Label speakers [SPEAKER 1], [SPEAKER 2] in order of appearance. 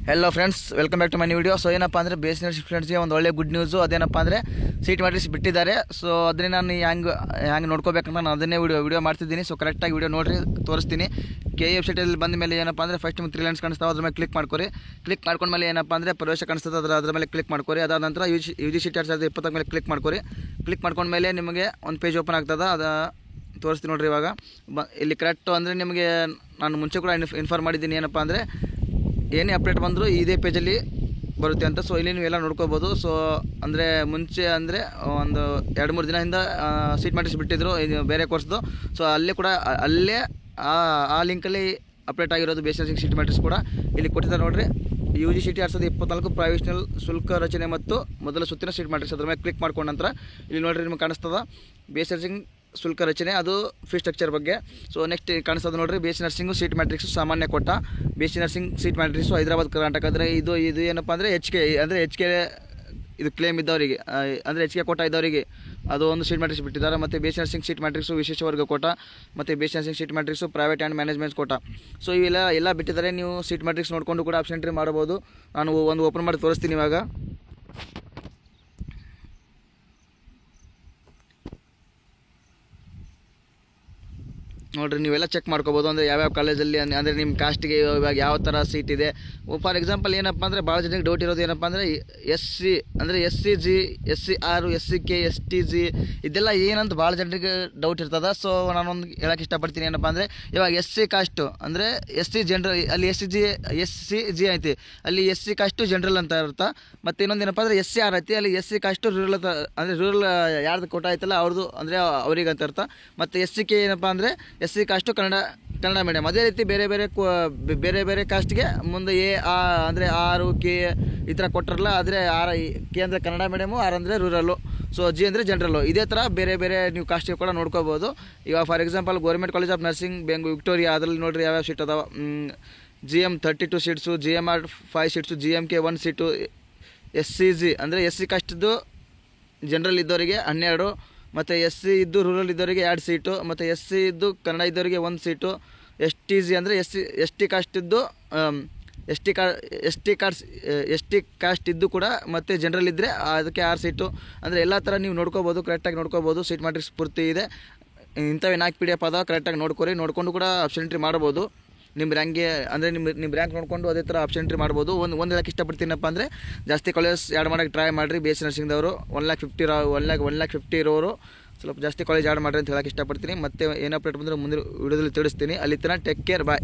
[SPEAKER 1] Hello friends, welcome back to my video. So ಏನಪ್ಪ ಅಂದರೆ base nursing ಫ್ರೆಂಡ್ಸ್ಗೆ ಒಂದು ಒಳ್ಳೆ ಗುಡ್ ನ್ಯೂಸು. ಅದೇನಪ್ಪ ಅಂದರೆ ಸೀಟ್ ಮ್ಯಾಟ್ರಿಕ್ಸ್ ಬಿಟ್ಟಿದ್ದಾರೆ. ಸೊ ಅದನ್ನೇ ನಾನು ಹ್ಯಾಂಗೆ ನೋಡ್ಕೋಬೇಕಂತ ನಾನು ಅದನ್ನೇ ವಿಡಿಯೋ ಮಾಡ್ತಿದ್ದೀನಿ. ಸೊ ಕರೆಕ್ಟಾಗಿ ವಿಡಿಯೋ ನೋಡಿರಿ, ತೋರಿಸ್ತೀನಿ. ಕೆ ವೆಬ್ಸೈಟಲ್ಲಿ ಬಂದ ಮೇಲೆ ಏನಪ್ಪ ಅಂದರೆ ಫಸ್ಟ್ ನಿಮ್ಗೆ 3 ಲೈನ್ಸ್ ಕಾಣಿಸ್ತಾವೆ, ಅದ್ರ ಮೇಲೆ ಕ್ಲಿಕ್ ಮಾಡ್ಕೊರಿ. ಕ್ಲಿಕ್ ಮಾಡ್ಕೊಂಡ್ಮೇಲೆ ಏನಪ್ಪ ಅಂದರೆ ಪ್ರವೇಶ ಕಾಣಿಸ್ತದೆ, ಅದ್ರ ಮೇಲೆ ಕ್ಲಿಕ್ ಮಾಡ್ಕೊರಿ. ಅದಾದ ನಂತರ UG ಸೀಟ್ 2020 ಮೇಲೆ ಕ್ಲಿಕ್ ಮಾಡ್ಕೊರಿ. ಕ್ಲಿಕ್ ಮಾಡ್ಕೊಂಡ್ಮೇಲೆ ನಿಮಗೆ ಒಂದು ಪೇಜ್ ಓಪನ್ ಆಗ್ತದೆ. ಅದು ತೋರಿಸ್ತೀನಿ ನೋಡಿರಿ. ಇವಾಗ ಇಲ್ಲಿ ಕರೆಕ್ಟು ಅಂದರೆ ನಿಮಗೆ ನಾನು ಮುಂಚೆ ಕೂಡ ಇನ್ಫಾರ್ಮ್ ಮಾಡಿದ್ದೀನಿ ಏನಪ್ಪ ಅಂದರೆ ಏನೇ ಅಪ್ಡೇಟ್ ಬಂದರೂ ಇದೇ ಪೇಜಲ್ಲಿ ಬರುತ್ತೆ ಅಂತ. ಸೊ ಇಲ್ಲಿ ನೀವೆಲ್ಲ ನೋಡ್ಕೋಬೋದು. ಸೊ ಅಂದರೆ ಮುಂಚೆ ಅಂದರೆ ಒಂದು 2-3 ದಿನ ಹಿಂದೆ ಸೀಟ್ ಮ್ಯಾಟ್ರಿಕ್ಸ್ ಬಿಟ್ಟಿದ್ರು, ಇದು ಬೇರೆ ಕೋರ್ಸ್ದು. ಸೊ ಅಲ್ಲೇ ಆ ಲಿಂಕಲ್ಲಿ ಅಪ್ಡೇಟ್ ಆಗಿರೋದು ಬೇಸ್ ನರ್ಸಿಂಗ್ ಸೀಟ್ ಮ್ಯಾಟ್ರಿಕ್ಸ್ ಕೂಡ ಇಲ್ಲಿ ಕೊಟ್ಟಿದ್ದಾರೆ ನೋಡಿರಿ. UGCT 2024 ಪ್ರೊವಿಷನಲ್ ಶುಲ್ಕ ರಚನೆ ಮತ್ತು ಮೊದಲ ಸುತ್ತಿನ ಸೀಟ್ ಮ್ಯಾಟ್ರಿಕ್ಸ್. ಅದ್ರ ಮೇಲೆ ಕ್ಲಿಕ್ ಮಾಡ್ಕೊಂಡ ನಂತರ ಇಲ್ಲಿ ನೋಡಿರಿ ನಿಮಗೆ ಕಾಣಿಸ್ತದೆ ಬೇಸ್ ನರ್ಸಿಂಗ್ ಶುಲ್ಕ ರಚನೆ, ಅದು ಫೀಸ್ ಸ್ಟ್ರಕ್ಚರ್ ಬಗ್ಗೆ. ಸೊ ನೆಕ್ಸ್ಟ್ ಕಾಣಿಸ್ತದೆ ನೋಡಿರಿ, BSc ನರ್ಸಿಂಗು ಸೀಟ್ ಮ್ಯಾಟ್ರಿಕ್ಸು ಸಾಮಾನ್ಯ ಕೋಟ. BSc nursing seat matrix Hyderabad Karnataka. ಅಂದರೆ ಇದು ಏನಪ್ಪ ಅಂದರೆ HK ಇದು ಕ್ಲೇಮ್ ಇದ್ದವರಿಗೆ, ಅಂದರೆ HK ಕೋಟ ಇದ್ದವರಿಗೆ ಅದು ಒಂದು ಸೀಟ್ ಮ್ಯಾಟ್ರಿಕ್ಸ್ ಬಿಟ್ಟಿದ್ದಾರೆ. ಮತ್ತು BSc ನರ್ಸಿಂಗ್ ಸೀಟ್ ಮ್ಯಾಟ್ರಿಕ್ಸು ವಿಶೇಷ ವರ್ಗ ಕೋಟ, ಮತ್ತು BSc nursing seat matrix private and management quota. So ಇವೆಲ್ಲ ಬಿಟ್ಟಿದ್ದಾರೆ. ನೀವು ಸೀಟ್ ಮ್ಯಾಟ್ರಿಕ್ಸ್ ನೋಡಿಕೊಂಡು ಕೂಡ ಆಪ್ಷನ್ ಎಂಟ್ರಿ ಮಾಡ್ಬೋದು. ನಾನು ಒಂದು ಓಪನ್ ಮಾಡಿ ತೋರಿಸ್ತೀನಿ ಇವಾಗ. ನೋಡಿರಿ, ನೀವೆಲ್ಲ ಚೆಕ್ ಮಾಡ್ಕೋಬೋದು. ಅಂದರೆ ಯಾವ್ಯಾವ ಕಾಲೇಜಲ್ಲಿ ಅಂದರೆ ನಿಮ್ಮ ಕಾಸ್ಟಿಗೆ ಇವಾಗ ಯಾವ ಥರ ಸೀಟ್ ಇದೆ. ಫಾರ್ ಎಕ್ಸಾಂಪಲ್ ಏನಪ್ಪ ಅಂದರೆ ಭಾಳ ಜನಕ್ಕೆ ಡೌಟ್ ಇರೋದು ಏನಪ್ಪ ಅಂದರೆ SC ಅಂದರೆ SCG, SCR, SCK, STG ಇದೆಲ್ಲ ಏನಂತ ಭಾಳ ಜನರಿಗೆ ಡೌಟ್ ಇರ್ತದೆ. ಸೊ ನಾನೊಂದು ಹೇಳೋಕ್ಕೆ ಇಷ್ಟಪಡ್ತೀನಿ ಏನಪ್ಪ ಅಂದರೆ ಇವಾಗ SC ಕಾಸ್ಟು ಅಂದರೆ SC ಜನರಲ್, ಅಲ್ಲಿ SCG ಐತಿ, ಅಲ್ಲಿ SC ಕಾಸ್ಟು ಜನರಲ್ ಅಂತ ಇರುತ್ತೆ. ಮತ್ತು ಇನ್ನೊಂದು ಏನಪ್ಪ ಅಂದರೆ SCR ಐತಿ, ಅಲ್ಲಿ SC ಕಾಸ್ಟು ರೂರಲ್ ಅಂತ, ಅಂದರೆ ರೂರಲ್ ಯಾರ್ದು ಕೋಟ ಐತಲ್ಲ ಅವ್ರದ್ದು, ಅಂದರೆ ಅವ್ರಿಗೆ ಅಂತ ಇರ್ತ. ಮತ್ತು SCK ಏನಪ್ಪ ಅಂದರೆ SC ಕಾಸ್ಟು ಕನ್ನಡ ಮೀಡಿಯಮ್. ಅದೇ ರೀತಿ ಬೇರೆ ಬೇರೆ ಕಾಸ್ಟ್ಗೆ ಮುಂದೆ ಅಂದರೆ R, K ಈ ಥರ ಕೊಟ್ಟರಲ್ಲ. ಆದರೆ K ಅಂದರೆ ಕನ್ನಡ ಮೀಡಿಯಮು, R ಅಂದರೆ ರೂರಲ್ಲು, ಸೊ G ಅಂದರೆ ಜನರಲ್ಲು. ಇದೇ ಥರ ಬೇರೆ ನೀವು ಕಾಸ್ಟಿಗೆ ಕೂಡ ನೋಡ್ಕೋಬೋದು. ಇವಾಗ for example government college of nursing Bengaluru Victoria, ಅದರಲ್ಲಿ ನೋಡಿರಿ ಯಾವ್ಯಾವ ಸೀಟ್ ಅದಾವೆ. GM 32 seats, GMR 5 seats, GMK 1 seat. SCG ಅಂದರೆ SC ಕಾಸ್ಟ್ದು ಜನರಲ್ ಇದ್ದವರಿಗೆ 12, ಮತ್ತು SC ಇದ್ದು ರೂರಲ್ ಇದ್ದವರಿಗೆ 2 ಸೀಟು, ಮತ್ತು SC ಇದ್ದು ಕನ್ನಡ ಇದ್ದವರಿಗೆ 1 ಸೀಟು. STG ಅಂದರೆ ST ಕಾಸ್ಟ್ ಇದ್ದು ST ಕಾಸ್ಟ್ ಇದ್ದು ಕೂಡ ಮತ್ತು ಜನರಲ್ ಇದ್ದರೆ ಅದಕ್ಕೆ 6 ಸೀಟು. ಅಂದರೆ ಎಲ್ಲ ಥರ ನೀವು ನೋಡ್ಕೋಬೋದು, ಕರೆಕ್ಟಾಗಿ ನೋಡ್ಕೋಬೋದು. ಸೀಟ್ ಮ್ಯಾಟ್ರಿಕ್ಸ್ ಪೂರ್ತಿ ಇದೆ. ಇಂಥವೇ 4 PDF ಅದ, ಕರೆಕ್ಟಾಗಿ ನೋಡ್ಕೊಂಡು ಕೂಡ ಆಪ್ಷನ್ ಎಂಟ್ರಿ ಮಾಡ್ಬೋದು. ನಿಮ್ಮ ರ್ಯಾಂಕ್ಗೆ ಅಂದರೆ ನಿಮ್ಮ ರ್ಯಾಂಕ್ ನೋಡಿಕೊಂಡು ಅದೇ ಥರ ಆಪ್ಷನ್ ಎಂಟ್ರಿ ಮಾಡ್ಬೋದು. ಒಂದು ಹೇಳಕ್ಕೆ ಇಷ್ಟಪಡ್ತೀನಪ್ಪ ಅಂದರೆ ಜಾಸ್ತಿ ಕಾಲೇಜ್ ಆ್ಯಡ್ ಮಾಡೋಕ್ಕೆ ಟ್ರೈ ಮಾಡಿರಿ. BSc ನರ್ಸಿಂಗ್ದವರು 1,50,000 ಇರೋರು ಸ್ವಲ್ಪ ಜಾಸ್ತಿ ಕಾಲೇಜ್ ಆ್ಯಡ್ ಮಾಡಿರಿ ಅಂತ ಹೇಳಕ್ಕೆ ಇಷ್ಟಪಡ್ತೀನಿ. ಮತ್ತೆ ಏನು ಅಪ್ಡೇಟ್ ಬಂದರೆ ಮುಂದಿನ ವಿಡಿಯೋದಲ್ಲಿ ತಿಳಿಸ್ತೀನಿ. ಅಲ್ಲಿ ತನಕ ಟೇಕ್ ಕೇರ್, ಬಾಯ್.